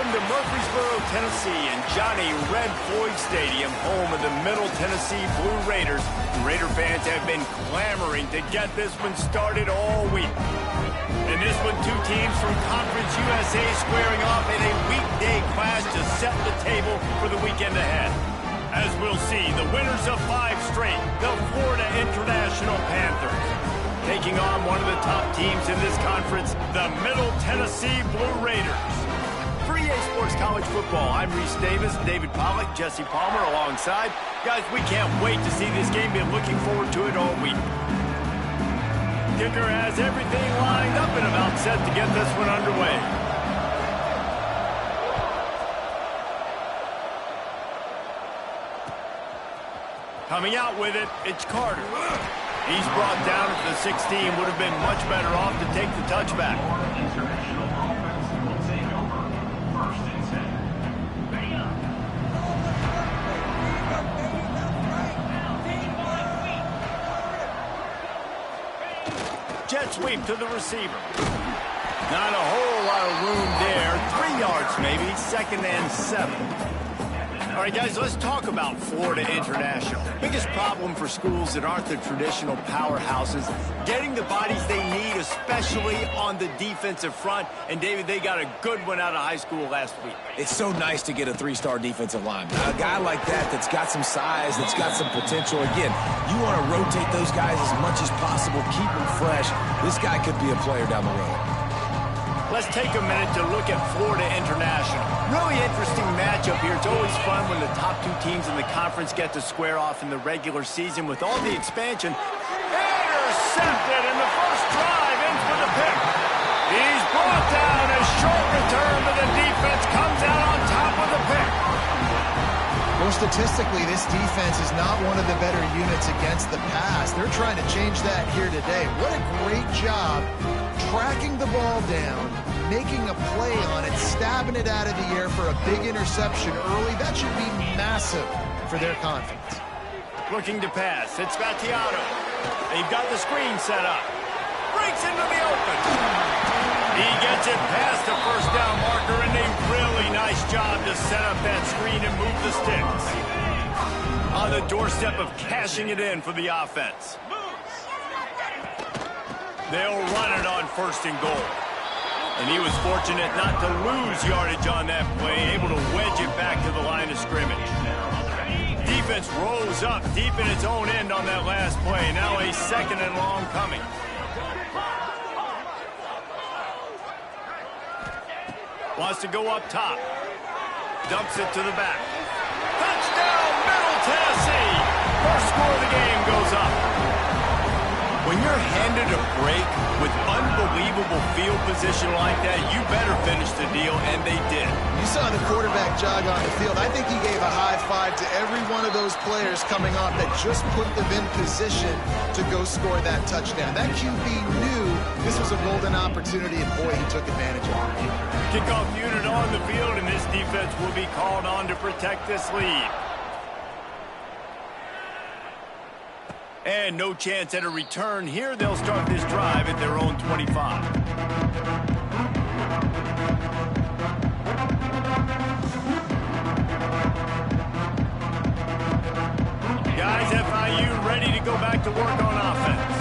Welcome to Murfreesboro, Tennessee, and Johnny Red Floyd Stadium, home of the Middle Tennessee Blue Raiders. Raider fans have been clamoring to get this one started all week. In this one, two teams from Conference USA squaring off in a weekday clash to set the table for the weekend ahead. As we'll see, the winners of 5 straight, the Florida International Panthers, taking on one of the top teams in this conference, the Middle Tennessee Blue Raiders. For EA Sports College Football, I'm Reese Davis, David Pollack, Jesse Palmer alongside. Guys, we can't wait to see this game. Been looking forward to it all week. Kicker has everything lined up and about set to get this one underway. Coming out with it, it's Carter. He's brought down at the 16. Would have been much better off to take the touchback. Jet sweep to the receiver. Not a whole lot of room there. 3 yards maybe, 2nd and 7. All right, guys, let's talk about Florida International. Biggest problem for schools that aren't the traditional powerhouses, getting the bodies they need, especially on the defensive front. And, David, they got a good one out of high school last week. It's so nice to get a 3-star defensive lineman. A guy like that's got some size, that's got some potential. Again, you want to rotate those guys as much as possible, keep them fresh. This guy could be a player down the road. Let's take a minute to look at Florida International. Really interesting matchup here. It's always fun when the top 2 teams in the conference get to square off in the regular season with all the expansion. Intercepted in the first drive, in for the pick. He's brought down, a short return, but the defense comes out on top of the pick. Well, statistically, this defense is not one of the better units against the pass. They're trying to change that here today. What a great job tracking the ball down, making a play on it, stabbing it out of the air for a big interception early. That should be massive for their confidence. Looking to pass. It's Battiato. They've got the screen set up. Breaks into the open. He gets it past the first down marker, and a really nice job to set up that screen and move the sticks. On the doorstep of cashing it in for the offense. They'll run it on 1st and goal. And he was fortunate not to lose yardage on that play, able to wedge it back to the line of scrimmage. Defense rolls up deep in its own end on that last play. Now a 2nd and long coming. Wants to go up top. Dumps it to the back. Touchdown, Middle Tennessee! First score of the game goes up. When you're handed a break with unbelievable field position like that, you better finish the deal, and they did. You saw the quarterback jog on the field. I think he gave a high five to every one of those players coming off that just put them in position to go score that touchdown. That QB knew this was a golden opportunity, and boy, he took advantage of it. Kickoff unit on the field, and this defense will be called on to protect this lead. And no chance at a return here. They'll start this drive at their own 25. Guys, FIU ready to go back to work on offense.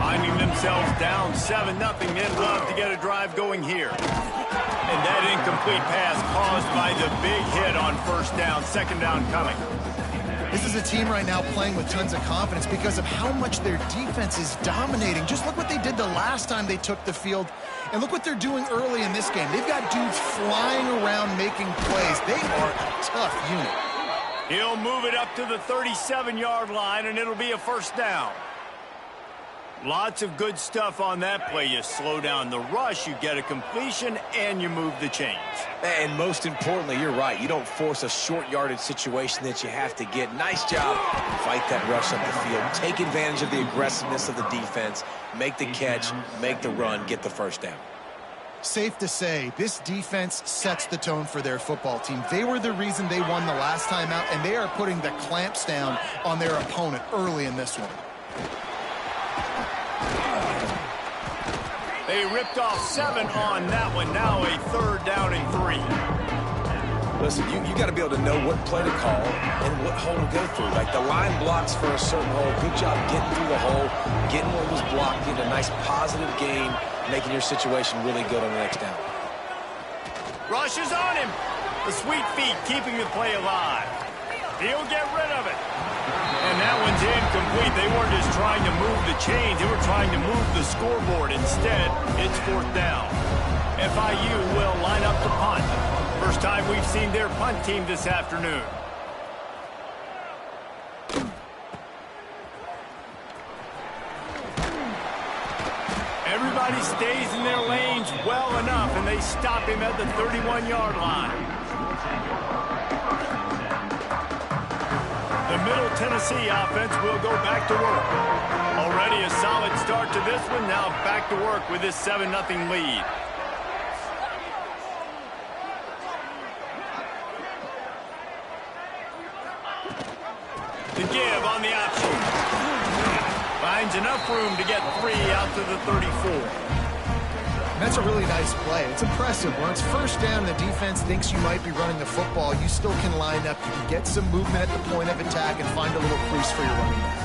Finding themselves down 7-0. They'd love to get a drive going here. And that incomplete pass caused by the big hit on 1st down. 2nd down coming. This is a team right now playing with tons of confidence because of how much their defense is dominating. Just look what they did the last time they took the field, and look what they're doing early in this game. They've got dudes flying around making plays. They are a tough unit. He'll move it up to the 37-yard line, and it'll be a 1st down. Lots of good stuff on that play. You slow down the rush, you get a completion, and you move the chains. And most importantly, you're right. You don't force a short yardage situation that you have to get. Nice job. Fight that rush up the field. Take advantage of the aggressiveness of the defense. Make the catch, make the run, get the 1st down. Safe to say, this defense sets the tone for their football team. They were the reason they won the last time out, and they are putting the clamps down on their opponent early in this one. They ripped off 7 on that one. Now a 3rd down and 3. Listen, you got to be able to know what play to call and what hole to go through. Like the line blocks for a certain hole. Good job getting through the hole, getting what was blocked, getting a nice positive gain, making your situation really good on the next down. Rush is on him. The sweet feet keeping the play alive. He'll get rid of it. And that one's incomplete. They weren't just trying to move the chains. They were trying to move the scoreboard. Instead, it's 4th down. FIU will line up to punt. First time we've seen their punt team this afternoon. Everybody stays in their lanes well enough, and they stop him at the 31-yard line. The Middle Tennessee offense will go back to work. Already a solid start to this one. Now back to work with this 7-0 lead. The give on the option. Finds enough room to get 3 out to the 34. That's a really nice play. It's impressive. When it's 1st down, the defense thinks you might be running the football. You still can line up. You can get some movement at the point of attack and find a little crease for your running back.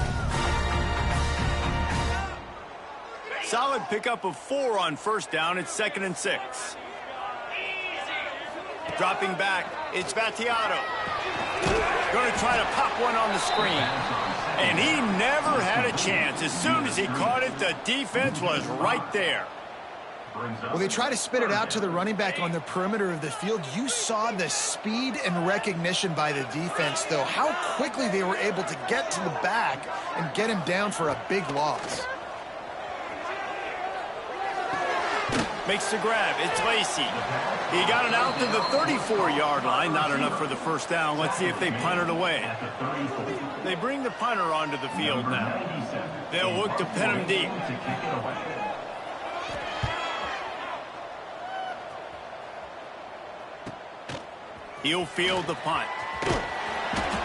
Solid pickup of 4 on 1st down. It's 2nd and 6. Dropping back, it's Battiato. Going to try to pop one on the screen. And he never had a chance. As soon as he caught it, the defense was right there. Well, they try to spit it out to the running back on the perimeter of the field. You saw the speed and recognition by the defense, though. How quickly they were able to get to the back and get him down for a big loss. Makes the grab. It's Lacey. He got it out to the 34-yard line. Not enough for the 1st down. Let's see if they punt it away. They bring the punter onto the field now. They'll look to pin him deep. He'll field the punt.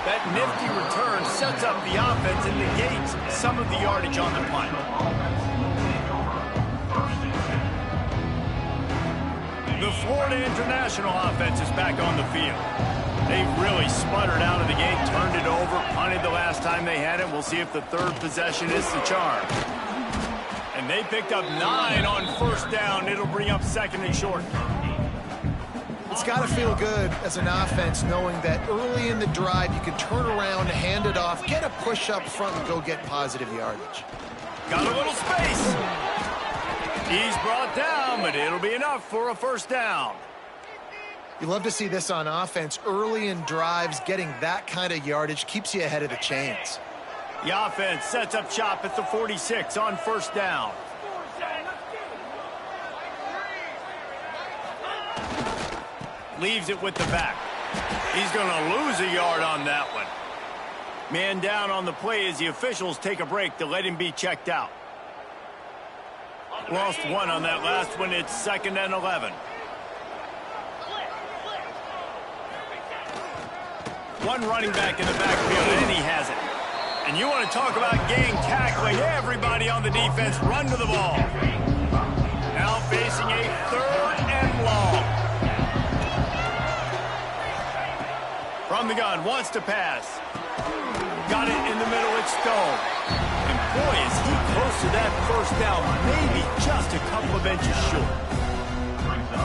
That nifty return sets up the offense and negates some of the yardage on the punt. The Florida International offense is back on the field. They've really sputtered out of the gate, turned it over, punted the last time they had it. We'll see if the 3rd possession is the charm. And they picked up 9 on 1st down. It'll bring up 2nd and short. It's got to feel good as an offense knowing that early in the drive you can turn around, hand it off, get a push up front, and go get positive yardage. Got a little space. He's brought down, but it'll be enough for a 1st down. You love to see this on offense. Early in drives, getting that kind of yardage keeps you ahead of the chains. The offense sets up shop at the 46 on 1st down. Leaves it with the back. He's going to lose a yard on that one. Man down on the play as the officials take a break to let him be checked out. Lost 1 on that last one. It's 2nd and 11. One running back in the backfield, and he has it. And you want to talk about gang tackling. Everybody on the defense run to the ball. Now facing a 3rd and long. From the gun, wants to pass. Got it in the middle, it's Stone. And boy, is he close to that 1st down, maybe just a couple of inches short.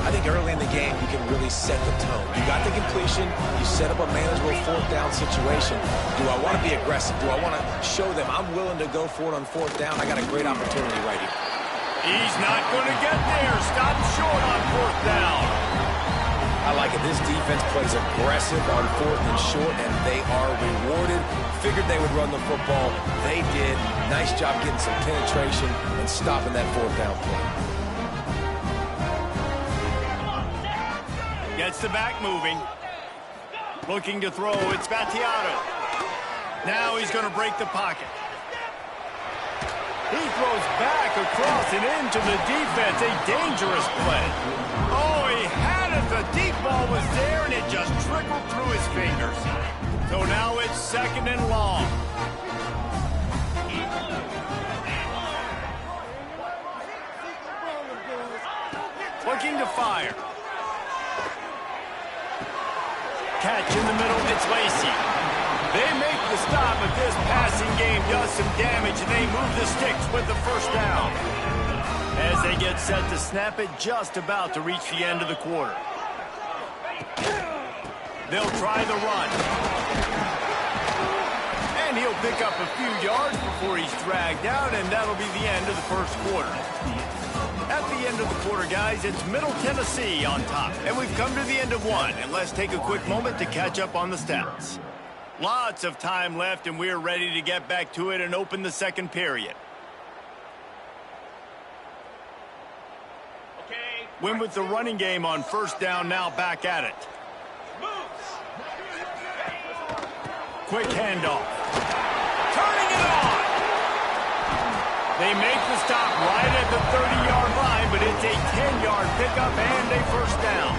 I think early in the game, you can really set the tone. You got the completion. You set up a manageable 4th down situation. Do I want to be aggressive? Do I want to show them I'm willing to go for it on 4th down? I got a great opportunity right here. He's not going to get there. Stop short on 4th down. I like it. This defense plays aggressive on 4th and short, and they are rewarded. Figured they would run the football. They did. Nice job getting some penetration and stopping that 4th down play. Gets the back moving. Looking to throw. It's Battiato. Now he's going to break the pocket. He throws back across and into the defense. A dangerous play. Oh, he had it. The deep ball was there, and it just trickled through his fingers. So now it's 2nd and long. Looking to fire. catch in the middle. It's Lacey. They make the stop, but this passing game does some damage, and they move the sticks with the first down. As they get set to snap it, just about to reach the end of the quarter. They'll try the run. And he'll pick up a few yards before he's dragged out, and that'll be the end of the first quarter. At the end of the quarter, guys, it's Middle Tennessee on top. And we've come to the end of one, and let's take a quick moment to catch up on the stats. Lots of time left, and we're ready to get back to it and open the second period. Win with the running game on first down, now back at it. Quick handoff. Turning it on. They make the stop right at the 30-yard line, but it's a 10-yard pickup and a first down.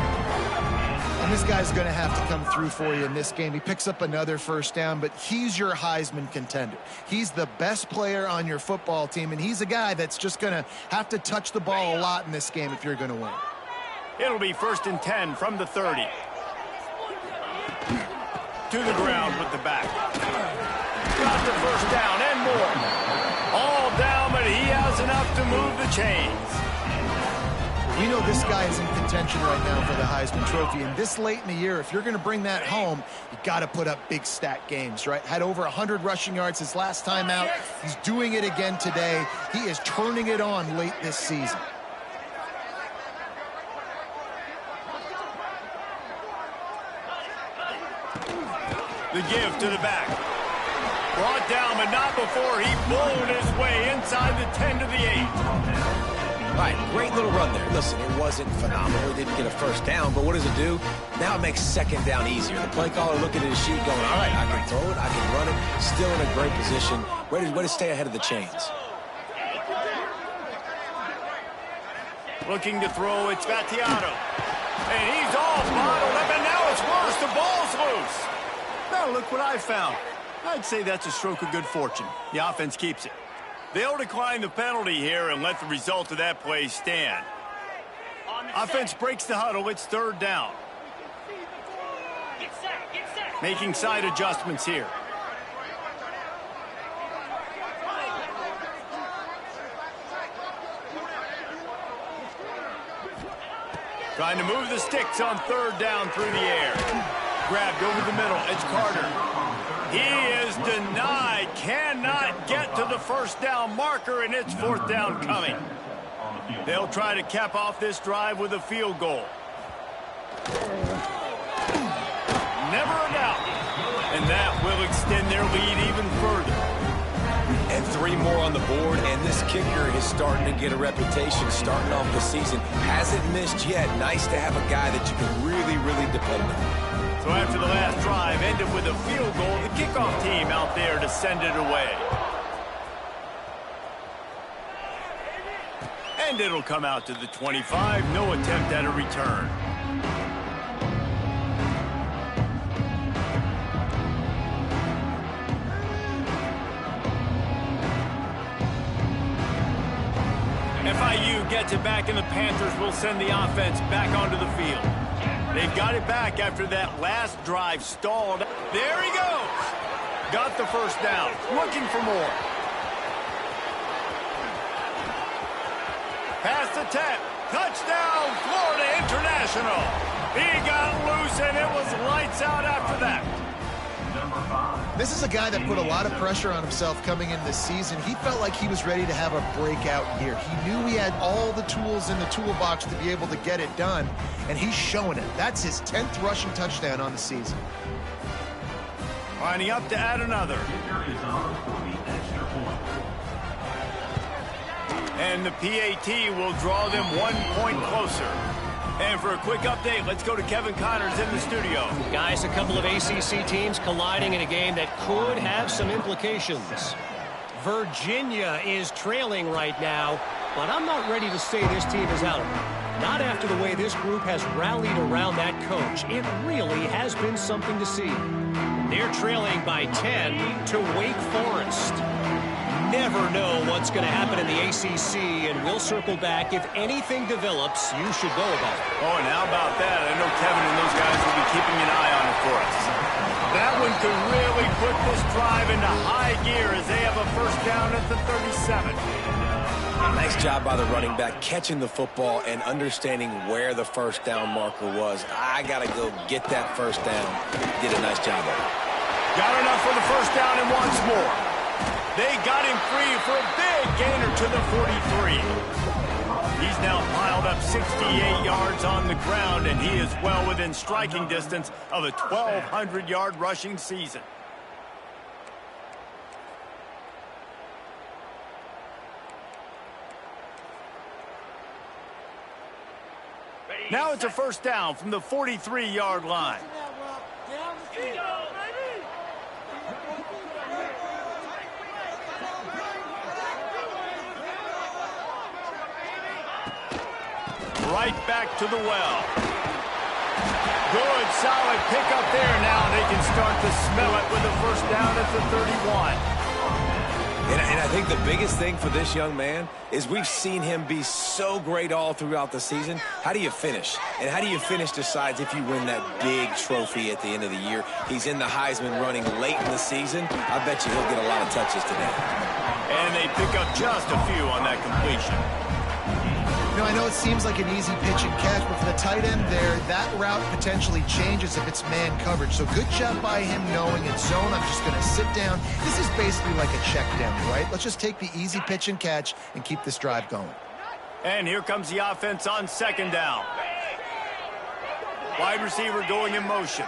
And this guy's going to have to come through for you in this game. He picks up another first down, but he's your Heisman contender. He's the best player on your football team, and he's a guy that's just going to have to touch the ball a lot in this game if you're going to win. It'll be 1st and 10 from the 30. To the ground with the back. Got the first down and more. All down, but he has enough to move the chains. We know this guy is in contention right now for the Heisman Trophy, and this late in the year, if you're going to bring that home, you got to put up big stat games, right? Had over 100 rushing yards his last time out. He's doing it again today. He is turning it on late this season. The give to the back. Brought down, but not before he blown his way inside the 10 to the 8. All right, great little run there. Listen, it wasn't phenomenal. He didn't get a first down, but what does it do? Now it makes second down easier. The play caller looking at his sheet going, all right, I can throw it, I can run it. Still in a great position. Ready to stay ahead of the chains. Looking to throw, it's Vattiato. And he's all bottled up, and now it's worse. The ball's loose. Now look what I found. I'd say that's a stroke of good fortune. The offense keeps it. They'll decline the penalty here and let the result of that play stand. Offense breaks the huddle. It's 3rd down. Making side adjustments here. Trying to move the sticks on 3rd down through the air. Grabbed over the middle. It's Carter. He is denied. Cannot get to the first down marker, and it's 4th down coming. They'll try to cap off this drive with a field goal. Never a doubt. And that will extend their lead even further. And 3 more on the board, and this kicker is starting to get a reputation starting off the season. Hasn't missed yet. Nice to have a guy that you can really, really depend on. So after the last drive ended with a field goal, the kickoff team out there to send it away. And it'll come out to the 25. No attempt at a return. FIU gets it back, and the Panthers will send the offense back onto the field. They've got it back after that last drive stalled. There he goes. Got the first down. Looking for more. Pass attempt. Touchdown, Florida International. He got loose, and it was lights out after that. This is a guy that put a lot of pressure on himself coming in this season. He felt like he was ready to have a breakout year. He knew he had all the tools in the toolbox to be able to get it done, and he's showing it. That's his 10th rushing touchdown on the season. Lining up to add another. And the PAT will draw them 1 point closer. And for a quick update, let's go to Kevin Connors in the studio. Guys, a couple of ACC teams colliding in a game that could have some implications. Virginia is trailing right now, but I'm not ready to say this team is out of it. Not after the way this group has rallied around that coach. It really has been something to see. They're trailing by 10 to Wake Forest. never know what's going to happen in the ACC, and we'll circle back. If anything develops, you should know about it. Oh, and how about that? I know Kevin and those guys will be keeping an eye on it for us. That one could really put this drive into high gear as they have a first down at the 37. Nice job by the running back, catching the football and understanding where the first down marker was. I got to go get that first down. Did a nice job of it. Got enough for the first down and once more. They got him free for a big gainer to the 43. He's now piled up 68 yards on the ground, and he is well within striking distance of a 1,200-yard rushing season. Now it's a first down from the 43-yard line. Right back to the well. Good, solid pickup there. Now they can start to smell it with a first down at the 31. And I think the biggest thing for this young man is we've seen him be so great all throughout the season. How do you finish? And how do you finish decides if you win that big trophy at the end of the year. He's in the Heisman running late in the season. I bet you he'll get a lot of touches today. And they pick up just a few on that completion. You know, I know it seems like an easy pitch and catch, but for the tight end there, that route potentially changes if it's man coverage. So good job by him knowing it's zone. I'm just going to sit down. This is basically like a check down, right? Let's just take the easy pitch and catch and keep this drive going. And here comes the offense on second down. Wide receiver going in motion.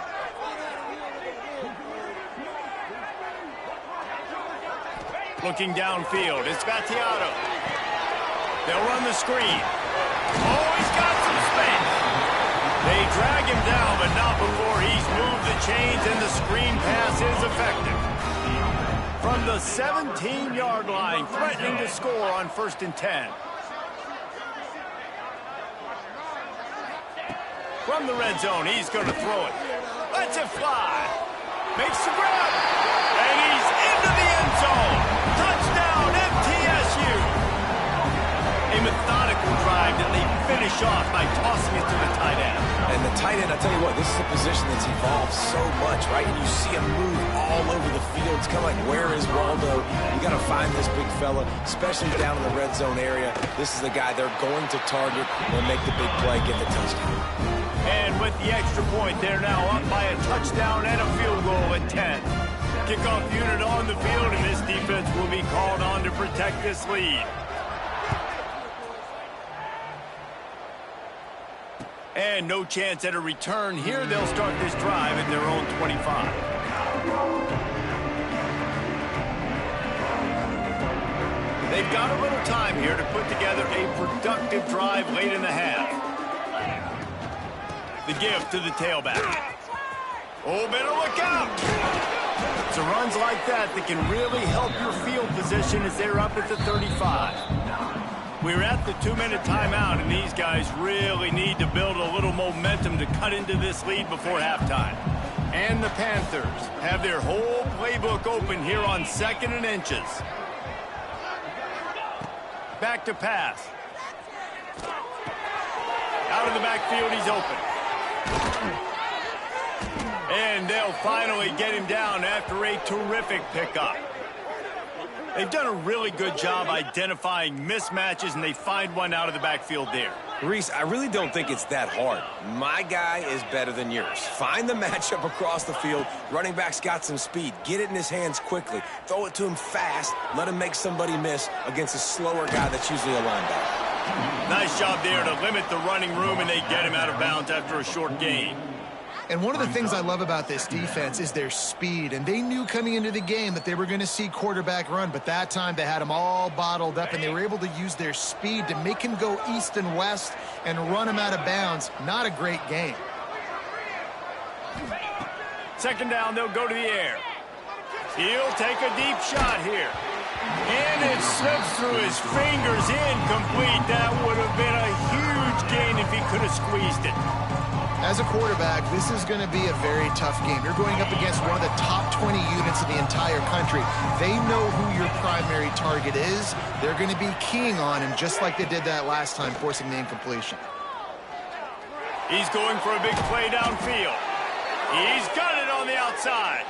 Looking downfield, it's Vattiato. They'll run the screen. Oh, he's got some space. They drag him down, but not before he's moved the chains, and the screen pass is effective. From the 17-yard line, threatening to score on 1st and 10. From the red zone, he's going to throw it. Lets it fly. Makes the grab. And he's into the end zone. Touchdown, MTSU. A methodical drive that they finish off by tossing it to the tight end. And the tight end, I tell you what, this is a position that's evolved so much, right? And you see him move all over the field. It's kind of like, where is Waldo? You got to find this big fella, especially down in the red zone area. This is the guy they're going to target and make the big play, get the touchdown. And with the extra point, they're now up by a touchdown and a field goal at 10. Kickoff unit on the field, and this defense will be called on to protect this lead. And no chance at a return here. They'll start this drive at their own 25. They've got a little time here to put together a productive drive late in the half. The give to the tailback. Oh, better look out. It's runs like that that can really help your field position as they're up at the 35. We're at the 2-minute timeout, and these guys really need to build a little momentum to cut into this lead before halftime. And the Panthers have their whole playbook open here on 2nd and inches. Back to pass. Out of the backfield, he's open. And they'll finally get him down after a terrific pickup. They've done a really good job identifying mismatches, and they find one out of the backfield there. Reese, I really don't think it's that hard. My guy is better than yours. Find the matchup across the field. Running back's got some speed. Get it in his hands quickly. Throw it to him fast. Let him make somebody miss against a slower guy that's usually a linebacker. Nice job there to limit the running room, and they get him out of bounds after a short gain. And one of the things I love about this defense is their speed. And they knew coming into the game that they were going to see quarterback run. But that time they had him all bottled up, and they were able to use their speed to make him go east and west and run him out of bounds. Not a great game. 2nd down, they'll go to the air. He'll take a deep shot here. And it slips through his fingers, incomplete. That would have been a huge gain in if he could have squeezed it. As a quarterback, this is going to be a very tough game. You're going up against one of the top 20 units in the entire country. They know who your primary target is. They're going to be keying on him just like they did that last time, forcing the incompletion. He's going for a big play downfield. He's got it on the outside.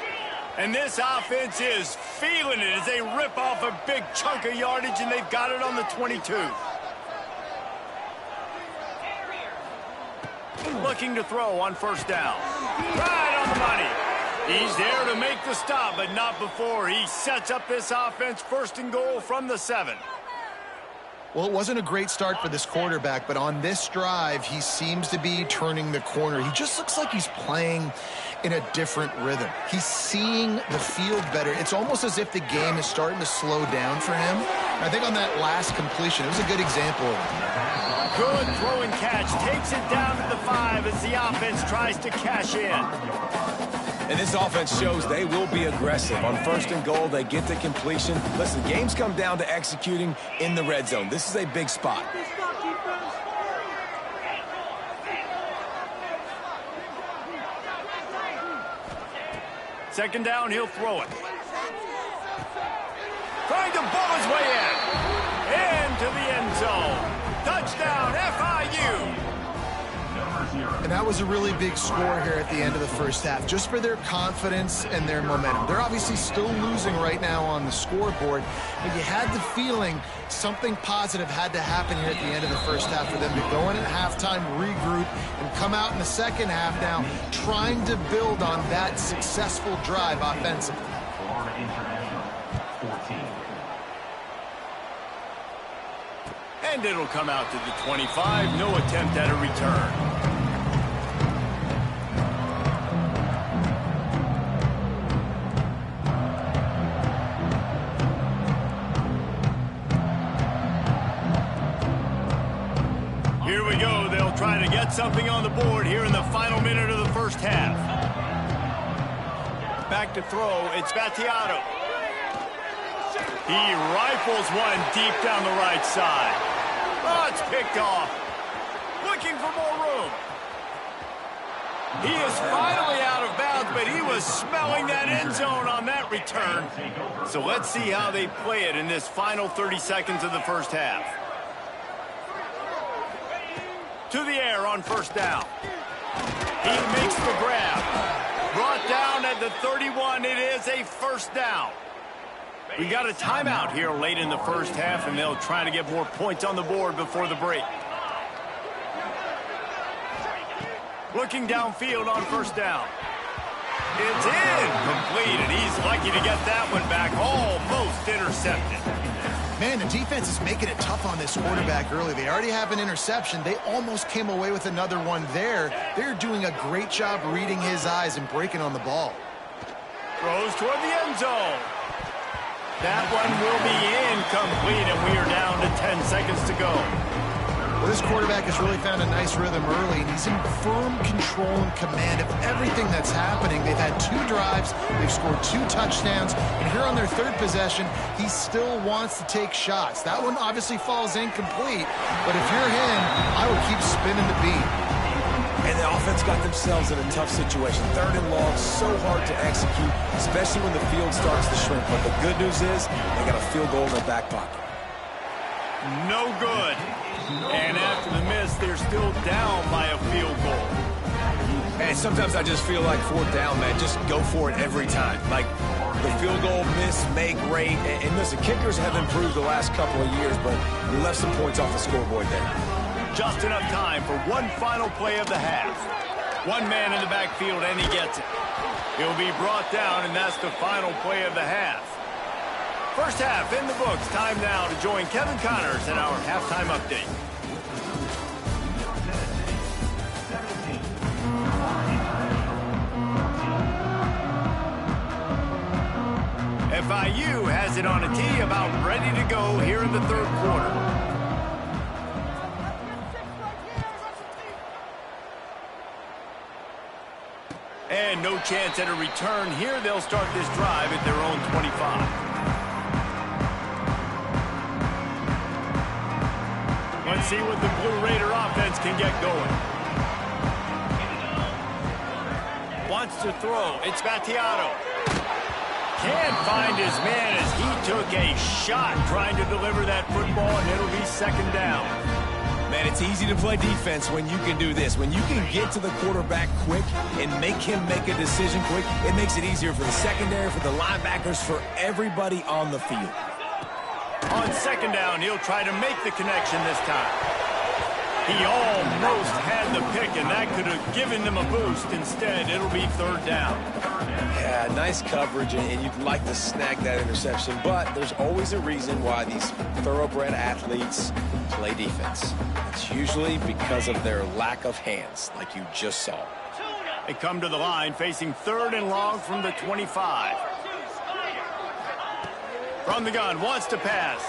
And this offense is feeling it as they rip off a big chunk of yardage, and they've got it on the 22. Looking to throw on first down. Right on the money. He's there to make the stop, but not before he sets up this offense first and goal from the 7. Well, it wasn't a great start for this quarterback, but on this drive, he seems to be turning the corner. He just looks like he's playing in a different rhythm. He's seeing the field better. It's almost as if the game is starting to slow down for him. I think on that last completion, it was a good example of it. Good throwing catch. Takes it down to the 5 as the offense tries to cash in. And this offense shows they will be aggressive. On first and goal, they get the completion. Listen, games come down to executing in the red zone. This is a big spot. Second down, he'll throw it. Trying to bull his way in. Into the end zone. Touchdown, FIU. And that was a really big score here at the end of the first half, just for their confidence and their momentum. They're obviously still losing right now on the scoreboard, but you had the feeling something positive had to happen here at the end of the first half for them to go in at halftime, regroup, and come out in the second half now trying to build on that successful drive offensively. And it'll come out to the 25. No attempt at a return. Here we go. They'll try to get something on the board here in the final minute of the first half. Back to throw. It's Battiato. He rifles one deep down the right side. Oh, it's picked off. Looking for more room. He is finally out of bounds, but he was smelling that end zone on that return. So let's see how they play it in this final 30 seconds of the first half. To the air on first down. He makes the grab. Brought down at the 31. It is a first down. We got a timeout here late in the first half, and they'll try to get more points on the board before the break. Looking downfield on first down. It's incomplete, and he's lucky to get that one back. Almost intercepted. Man, the defense is making it tough on this quarterback early. They already have an interception. They almost came away with another one there. They're doing a great job reading his eyes and breaking on the ball. Throws toward the end zone. That one will be incomplete, and we are down to 10 seconds to go. Well, this quarterback has really found a nice rhythm early, and he's in firm control and command of everything that's happening. They've had 2 drives, they've scored 2 touchdowns, and here on their 3rd possession, he still wants to take shots. That one obviously falls incomplete, but if you're him, I would keep spinning the beat. And the offense got themselves in a tough situation. 3rd and long, so hard to execute, especially when the field starts to shrink. But the good news is they got a field goal in their back pocket. No good. And after the miss, they're still down by a field goal. And sometimes I just feel like 4th down, man, just go for it every time. Like the field goal, miss, make, rate. And listen, kickers have improved the last couple of years, but we left some points off the scoreboard there. Just enough time for one final play of the half. One man in the backfield, and he gets it. He'll be brought down, and that's the final play of the half. First half in the books. Time now to join Kevin Connors in our halftime update. FIU has it on a tee, about ready to go here in the 3rd quarter. And no chance at a return here. They'll start this drive at their own 25. Let's see what the Blue Raider offense can get going. Wants to throw. It's Battiato. Can't find his man as he took a shot trying to deliver that football, and it'll be second down. Man, it's easy to play defense when you can do this. When you can get to the quarterback quick and make him make a decision quick, it makes it easier for the secondary, for the linebackers, for everybody on the field. On second down, he'll try to make the connection this time. He almost had the pick, and that could have given them a boost. Instead, it'll be third down. Yeah, nice coverage, and you'd like to snag that interception, but there's always a reason why these thoroughbred athletes play defense. It's usually because of their lack of hands, like you just saw. They come to the line facing third and long from the 25. From the gun, wants to pass.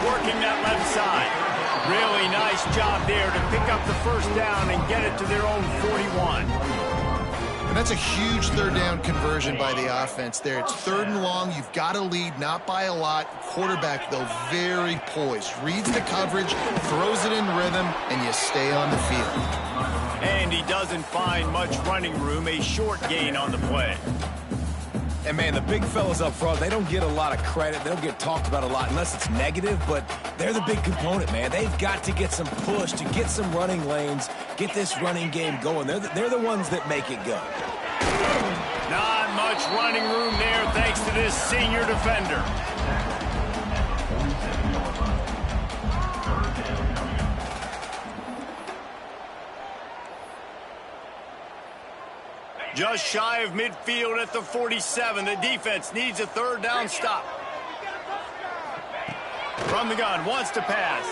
Working that left side. Really nice job there to pick up the first down and get it to their own 41. And that's a huge third down conversion by the offense there. It's third and long. You've got to lead, not by a lot. Quarterback, though, very poised. Reads the coverage, throws it in rhythm, and you stay on the field. And he doesn't find much running room. A short gain on the play. And, man, the big fellas up front, they don't get a lot of credit. They don't get talked about a lot unless it's negative, but they're the big component, man. They've got to get some push, to get some running lanes, get this running game going. They're the ones that make it go. Not much running room there thanks to this senior defender. Just shy of midfield at the 47. The defense needs a third down stop. From the gun, wants to pass.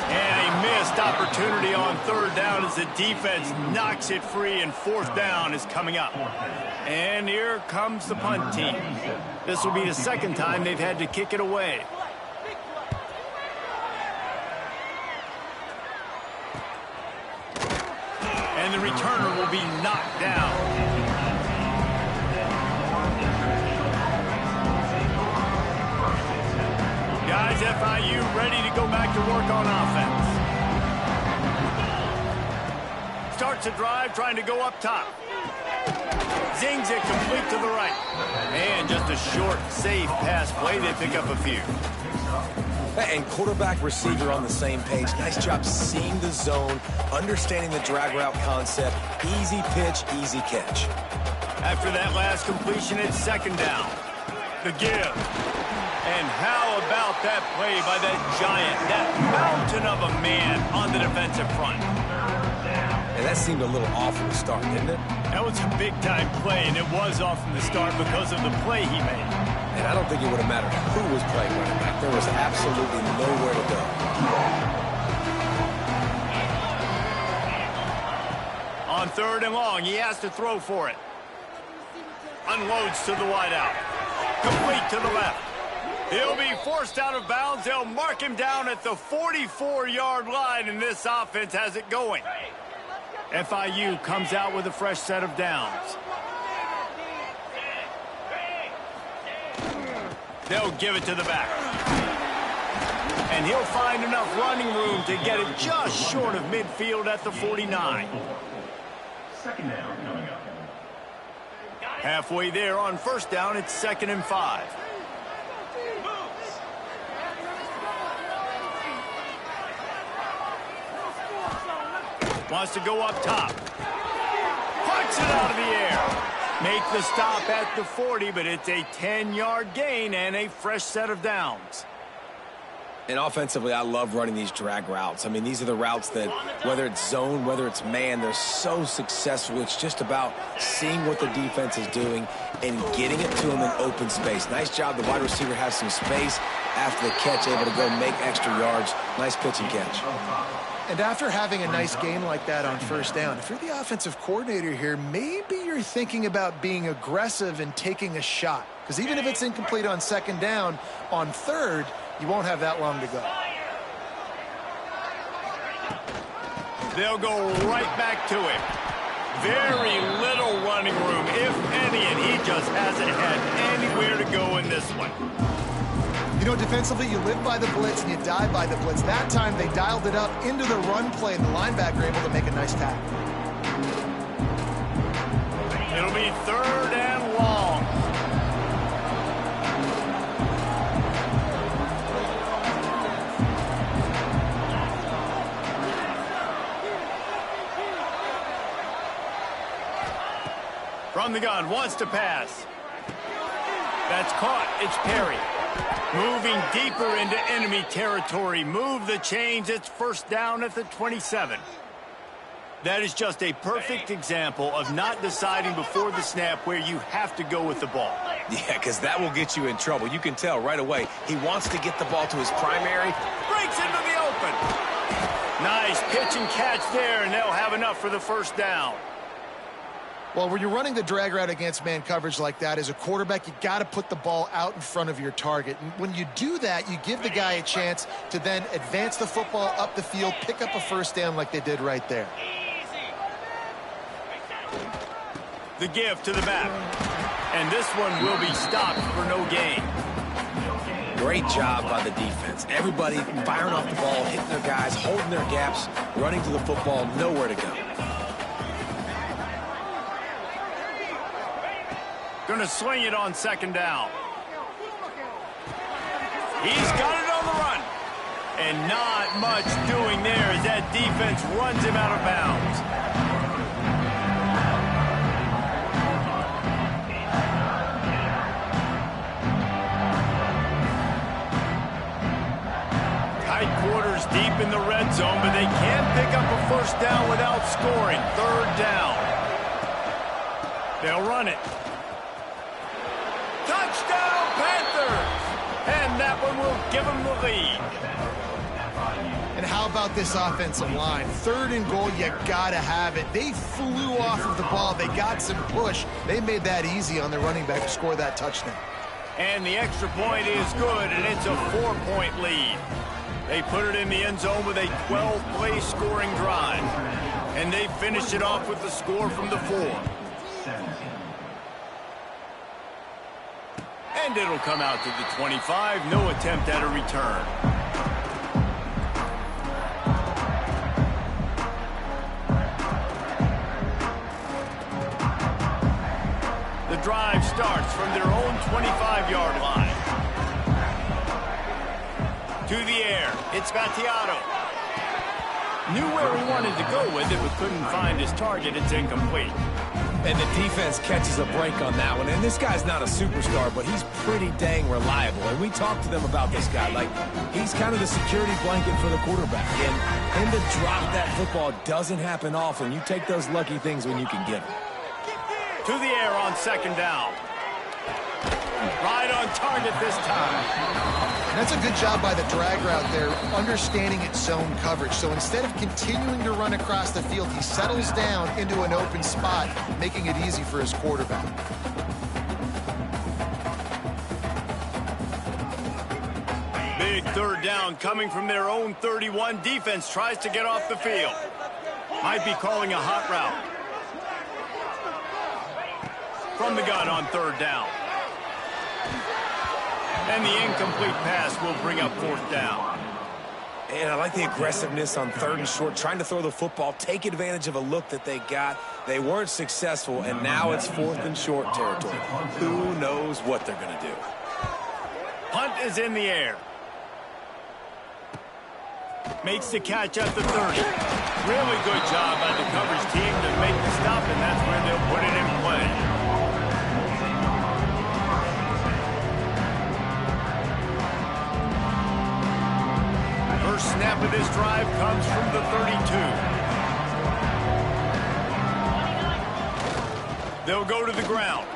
And a missed opportunity on third down as the defense knocks it free, and fourth down is coming up. And here comes the punt team. This will be the second time they've had to kick it away. And the returner will be knocked down. Guys, FIU ready to go back to work on offense. Starts a drive trying to go up top. Zings it complete to the right. And just a short, safe pass play. They pick up a few. And quarterback receiver on the same page. Nice job seeing the zone, understanding the drag route concept. Easy pitch, easy catch. After that last completion, it's second down. The give. And how about that play by that giant, that mountain of a man on the defensive front? And that seemed a little off from the start, didn't it? That was a big-time play, and it was off from the start because of the play he made. And I don't think it would have mattered who was playing running back. There was absolutely nowhere to go. On third and long, he has to throw for it. Unloads to the wideout. Complete to the left. He'll be forced out of bounds. They'll mark him down at the 44-yard line, and this offense has it going. FIU comes out with a fresh set of downs. They'll give it to the back. And he'll find enough running room to get it just short of midfield at the 49. Second down coming up. Halfway there on first down, it's 2nd and 5. Wants to go up top. Punts it out of the air. Make the stop at the 40, but it's a 10-yard gain and a fresh set of downs. And offensively, I love running these drag routes. I mean, these are the routes that, whether it's zone, whether it's man, they're so successful. It's just about seeing what the defense is doing and getting it to them in open space. Nice job. The wide receiver has some space after the catch, able to go make extra yards. Nice pitch and catch. And after having a nice game like that on first down, if you're the offensive coordinator here, maybe you're thinking about being aggressive and taking a shot. Because even if it's incomplete on second down, on third, you won't have that long to go. They'll go right back to him. Very little running room, if any, and he just hasn't had anywhere to go in this one. You know, defensively, you live by the blitz and you die by the blitz. That time, they dialed it up into the run play, and the linebacker able to make a nice tackle. It'll be 3rd and long. From the gun, wants to pass. That's caught. It's Perry. Moving deeper into enemy territory. Move the chains. It's 1st down at the 27. That is just a perfect example of not deciding before the snap where you have to go with the ball. Yeah, because that will get you in trouble. You can tell right away he wants to get the ball to his primary. Breaks into the open. Nice pitch and catch there, and they'll have enough for the 1st down. Well, when you're running the drag route against man coverage like that, as a quarterback, you got to put the ball out in front of your target. And when you do that, you give the guy a chance to then advance the football up the field, pick up a 1st down like they did right there. The give to the back. And this one will be stopped for no gain. Great job by the defense. Everybody firing off the ball, hitting their guys, holding their gaps, running to the football, nowhere to go. Going to swing it on 2nd down. He's got it on the run. And not much doing there as that defense runs him out of bounds. Tight quarters deep in the red zone, but they can't pick up a 1st down without scoring. 3rd down. They'll run it. Touchdown, Panthers! And that one will give them the lead. And how about this offensive line? 3rd and goal, you gotta have it. They flew off of the ball. They got some push. They made that easy on their running back to score that touchdown. And the extra point is good, and it's a 4-point lead. They put it in the end zone with a 12-play scoring drive. And they finished it off with the score from the 4. And it'll come out to the 25. No attempt at a return. The drive starts from their own 25-yard line. To the air. It's Battiato. Knew where he wanted to go with it, but couldn't find his target. It's incomplete. And the defense catches a break on that one. And this guy's not a superstar, but he's pretty dang reliable. And we talked to them about this guy. Like, he's kind of the security blanket for the quarterback. And him to drop that football doesn't happen often. You take those lucky things when you can get them. To the air on 2nd down. Right on target this time. And that's a good job by the drag route there, understanding its zone coverage. So instead of continuing to run across the field, he settles down into an open spot, making it easy for his quarterback. Big 3rd down coming from their own 31. Defense tries to get off the field. Might be calling a hot route. From the gun on 3rd down. And the incomplete pass will bring up 4th down. And I like the aggressiveness on 3rd and short, trying to throw the football, take advantage of a look that they got. They weren't successful, and now it's 4th and short territory. Who knows what they're going to do? Punt is in the air. Makes the catch at the 30. Really good job by the coverage team to make the stop, and that's where they'll put it in play. First snap of this drive comes from the 32. They'll go to the ground.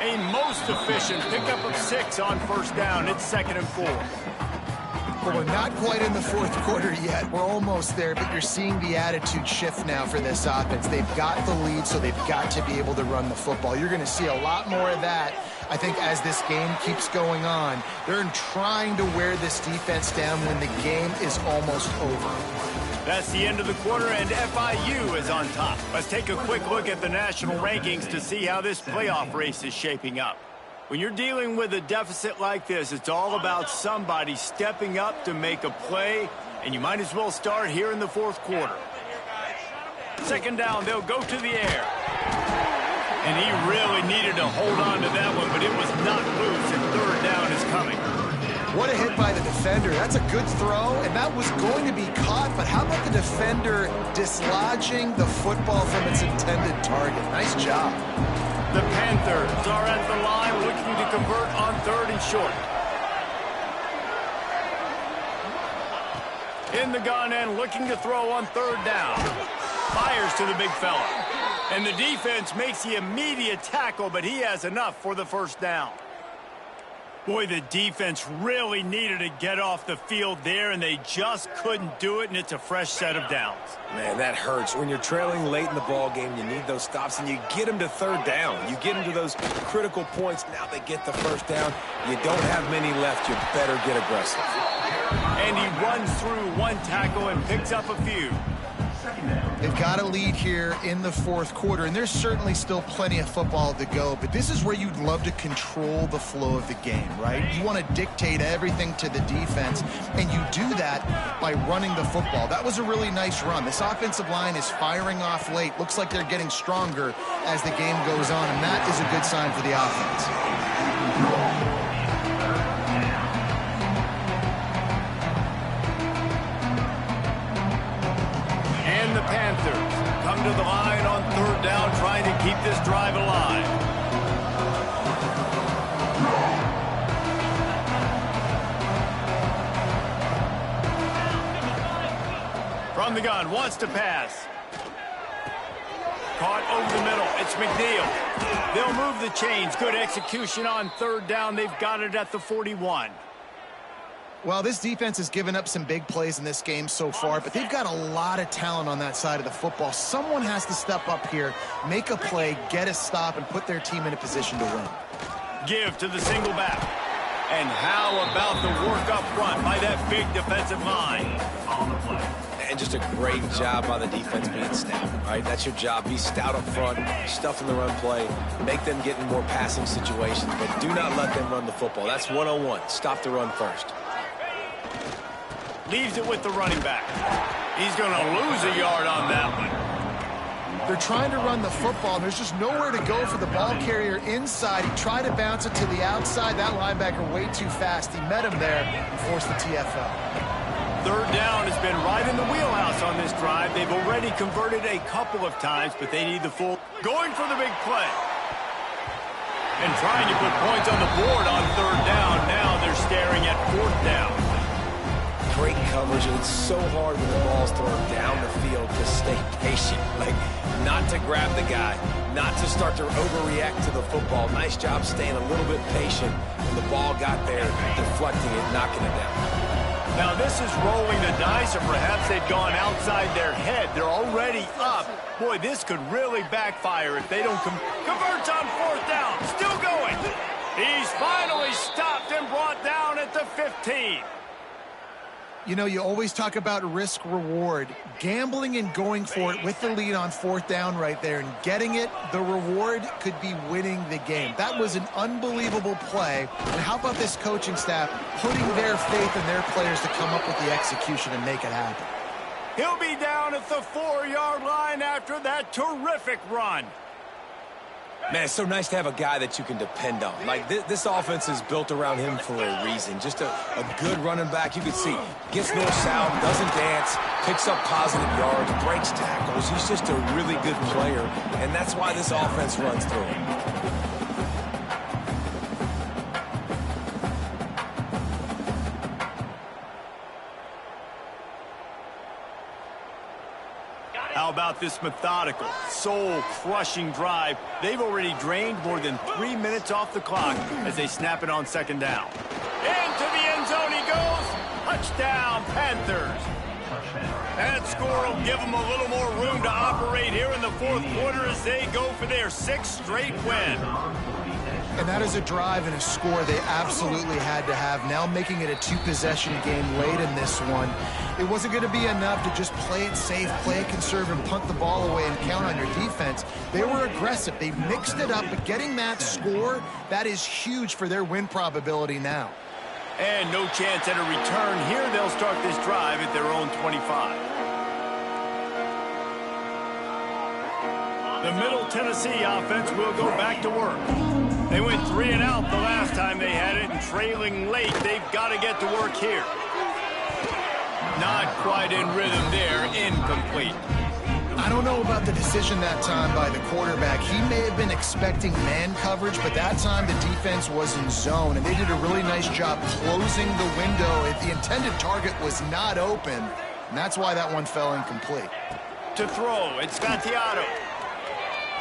A most efficient pickup of 6 on 1st down. It's 2nd and 4. Well, we're not quite in the 4th quarter yet. We're almost there, but you're seeing the attitude shift now for this offense. They've got the lead, so they've got to be able to run the football. You're going to see a lot more of that, I think, as this game keeps going on. They're trying to wear this defense down when the game is almost over. That's the end of the quarter, and FIU is on top. Let's take a quick look at the national rankings to see how this playoff race is shaping up. When you're dealing with a deficit like this, it's all about somebody stepping up to make a play, and you might as well start here in the fourth quarter. Second down, they'll go to the air. And he really needed to hold on to that one, but it was not loose, and third down is coming. What a hit by the defender. That's a good throw, and that was going to be caught, but how about the defender dislodging the football from its intended target? Nice job. The Panthers are at the line looking to convert on third and short. In the gun and looking to throw on third down. Fires to the big fella. And the defense makes the immediate tackle, but he has enough for the first down. Boy, the defense really needed to get off the field there, and they just couldn't do it, and it's a fresh set of downs. Man, that hurts. When you're trailing late in the ball game, you need those stops, and you get them to third down. You get them to those critical points. Now they get the first down. You don't have many left. You better get aggressive. And he runs through one tackle and picks up a few. They've got a lead here in the fourth quarter, and there's certainly still plenty of football to go, but this is where you'd love to control the flow of the game, right? You want to dictate everything to the defense, and you do that by running the football. That was a really nice run. This offensive line is firing off late. Looks like they're getting stronger as the game goes on, and that is a good sign for the offense. The Panthers come to the line on third down, trying to keep this drive alive. From the gun, wants to pass. Caught over the middle. It's McNeil. They'll move the chains. Good execution on third down. They've got it at the 41. Well, this defense has given up some big plays in this game so far, but they've got a lot of talent on that side of the football. Someone has to step up here, make a play, get a stop, and put their team in a position to win. Give to the single back. And how about the work up front by that big defensive line? And just a great job by the defense being stout, right? That's your job. Be stout up front, stuff in the run play, make them get in more passing situations, but do not let them run the football. That's 101. Stop the run first. Leaves it with the running back. He's going to lose a yard on that one. They're trying to run the football, and there's just nowhere to go for the ball carrier inside. He tried to bounce it to the outside. That linebacker way too fast. He met him there and forced the TFL. Third down has been right in the wheelhouse on this drive. They've already converted a couple of times, but they need the full. Going for the big play. And trying to put points on the board on third down. Now they're staring at fourth down. Great coverage, and it's so hard when the ball's thrown down the field to stay patient, like not to grab the guy, not to start to overreact to the football. Nice job staying a little bit patient when the ball got there, deflecting it, knocking it down. Now this is rolling the dice, or perhaps they've gone outside their head. They're already up. Boy, this could really backfire if they don't convert on fourth down. Still going. He's finally stopped and brought down at the 15. You know, you always talk about risk-reward. Gambling and going for it with the lead on fourth down right there and getting it, the reward could be winning the game. That was an unbelievable play. And how about this coaching staff putting their faith in their players to come up with the execution and make it happen? He'll be down at the 4-yard line after that terrific run. Man, it's so nice to have a guy that you can depend on. Like, this offense is built around him for a reason. Just a good running back. You can see, gets north-south, doesn't dance, picks up positive yards, breaks tackles. He's just a really good player, and that's why this offense runs through him. How about this methodical, soul-crushing drive? They've already drained more than 3 minutes off the clock as they snap it on second down. Into the end zone he goes. Touchdown, Panthers. That score will give them a little more room to operate here in the fourth quarter as they go for their 6th straight win. And that is a drive and a score they absolutely had to have. Now making it a two-possession game late in this one. It wasn't going to be enough to just play it safe, play it conservative, and punt the ball away and count on your defense. They were aggressive. They mixed it up, but getting that score, that is huge for their win probability now. And no chance at a return here. They'll start this drive at their own 25. The Middle Tennessee offense will go back to work. They went 3 and out the last time they had it, and trailing late, they've got to get to work here. Not quite in rhythm there, incomplete. I don't know about the decision that time by the quarterback. He may have been expecting man coverage, but that time the defense was in zone, and they did a really nice job closing the window if the intended target was not open, and that's why that one fell incomplete. To throw, it's Scottiato.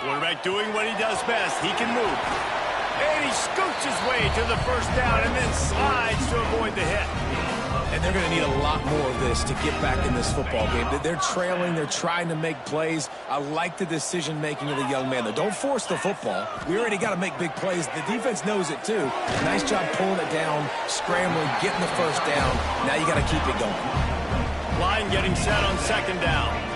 Quarterback doing what he does best. He can move. And he scoots his way to the first down and then slides to avoid the hit. And they're going to need a lot more of this to get back in this football game. They're trailing. They're trying to make plays. I like the decision-making of the young man, though. Don't force the football. We already got to make big plays. The defense knows it, too. Nice job pulling it down, scrambling, getting the first down. Now you got to keep it going. Line getting set on second down.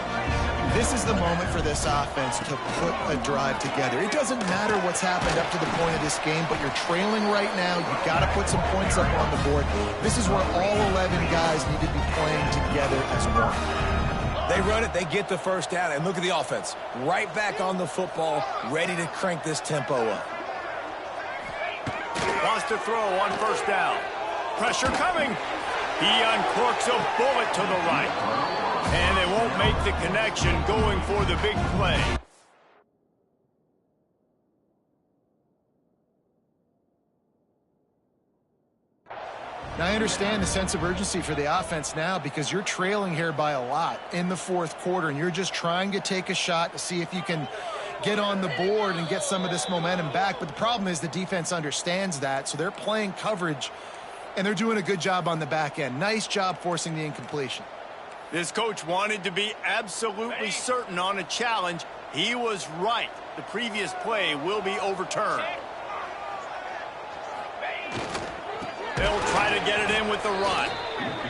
This is the moment for this offense to put a drive together. It doesn't matter what's happened up to the point of this game, but you're trailing right now. You've got to put some points up on the board. This is where all 11 guys need to be playing together as one. They run it, they get the first down, and look at the offense. Right back on the football, ready to crank this tempo up. Wants to throw on first down. Pressure coming. He uncorks a bullet to the right. And they won't make the connection going for the big play. Now, I understand the sense of urgency for the offense now because you're trailing here by a lot in the fourth quarter, and you're just trying to take a shot to see if you can get on the board and get some of this momentum back. But the problem is the defense understands that, so they're playing coverage, and they're doing a good job on the back end. Nice job forcing the incompletion. This coach wanted to be absolutely certain on a challenge. He was right. The previous play will be overturned. They'll try to get it in with the run.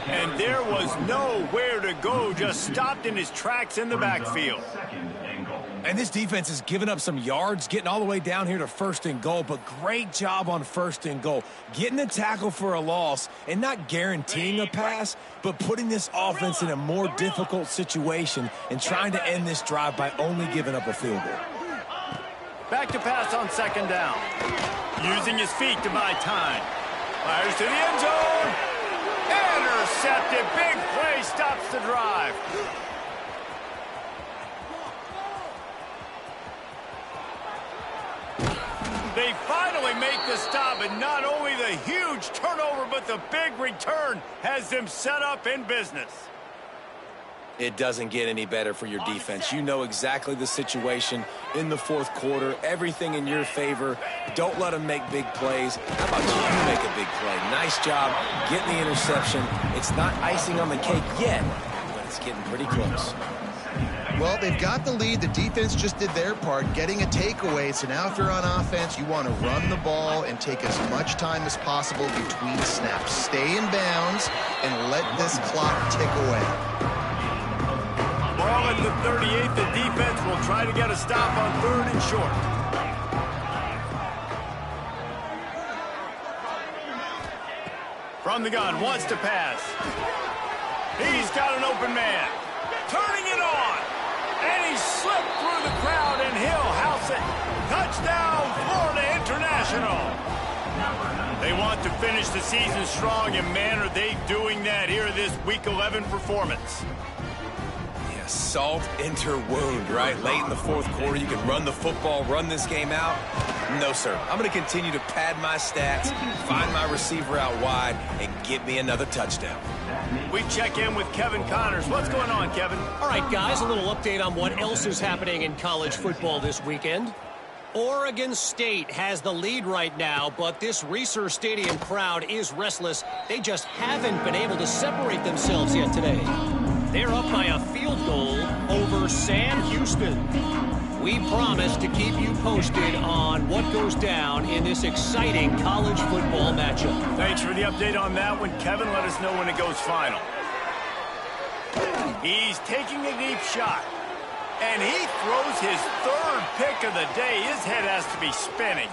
And there was nowhere to go, just stopped in his tracks in the backfield. And this defense has given up some yards, getting all the way down here to first and goal, but great job on first and goal. Getting the tackle for a loss and not guaranteeing a pass, but putting this offense in a more difficult situation and trying to end this drive by only giving up a field goal. Back to pass on second down. Using his feet to buy time. Fires to the end zone. Intercepted. Big play stops the drive. They finally make the stop, and not only the huge turnover, but the big return has them set up in business. It doesn't get any better for your defense. You know exactly the situation in the fourth quarter. Everything in your favor. Don't let them make big plays. How about you make a big play? Nice job getting the interception. It's not icing on the cake yet, but it's getting pretty close. Well, they've got the lead. The defense just did their part, getting a takeaway. So now if you're on offense, you want to run the ball and take as much time as possible between snaps. Stay in bounds and let this clock tick away. Ball at the 38. The defense will try to get a stop on third and short. From the gun, wants to pass. He's got an open man. Turning it on. And he slipped through the crowd, and he'll house it. Touchdown, Florida International. They want to finish the season strong, and man, are they doing that here this Week 11 performance. Yeah, salt enter wound, right? Late in the fourth quarter, you can run the football, run this game out. No, sir. I'm going to continue to pad my stats, find my receiver out wide, and get me another touchdown. We check in with Kevin Connors. What's going on, Kevin? All right, guys, a little update on what else is happening in college football this weekend. Oregon State has the lead right now, but this Reser Stadium crowd is restless. They just haven't been able to separate themselves yet today. They're up by a field goal over Sam Houston. We promise to keep you posted on what goes down in this exciting college football matchup. Thanks for the update on that one, Kevin. Let us know when it goes final. He's taking a deep shot. And he throws his third pick of the day. His head has to be spinning.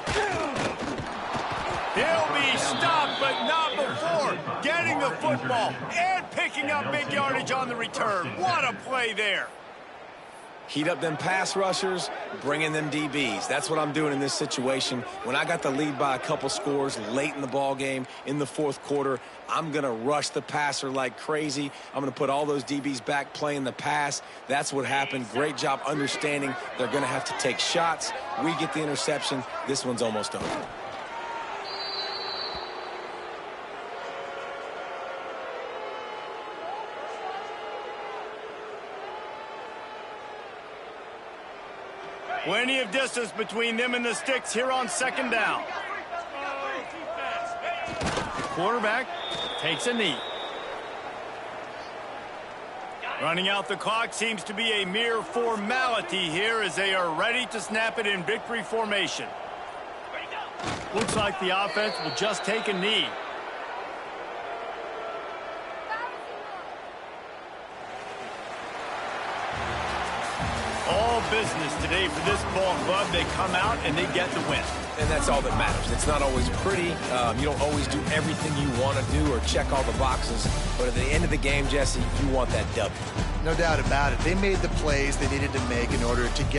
He'll be stopped, but not before getting the football and picking up big yardage on the return. What a play there. Heat up them pass rushers, bring in them DBs. That's what I'm doing in this situation. When I got the lead by a couple scores late in the ball game, in the fourth quarter, I'm going to rush the passer like crazy. I'm going to put all those DBs back playing the pass. That's what happened. Great job understanding they're going to have to take shots. We get the interception. This one's almost over. Plenty of distance between them and the sticks here on second down. The quarterback takes a knee. Running out the clock seems to be a mere formality here as they are ready to snap it in victory formation. Looks like the offense will just take a knee. All business today for this ball club. They come out and they get the win. And that's all that matters. It's not always pretty. You don't always do everything you want to do or check all the boxes. But at the end of the game, Jesse, you want that W. No doubt about it. They made the plays they needed to make in order to get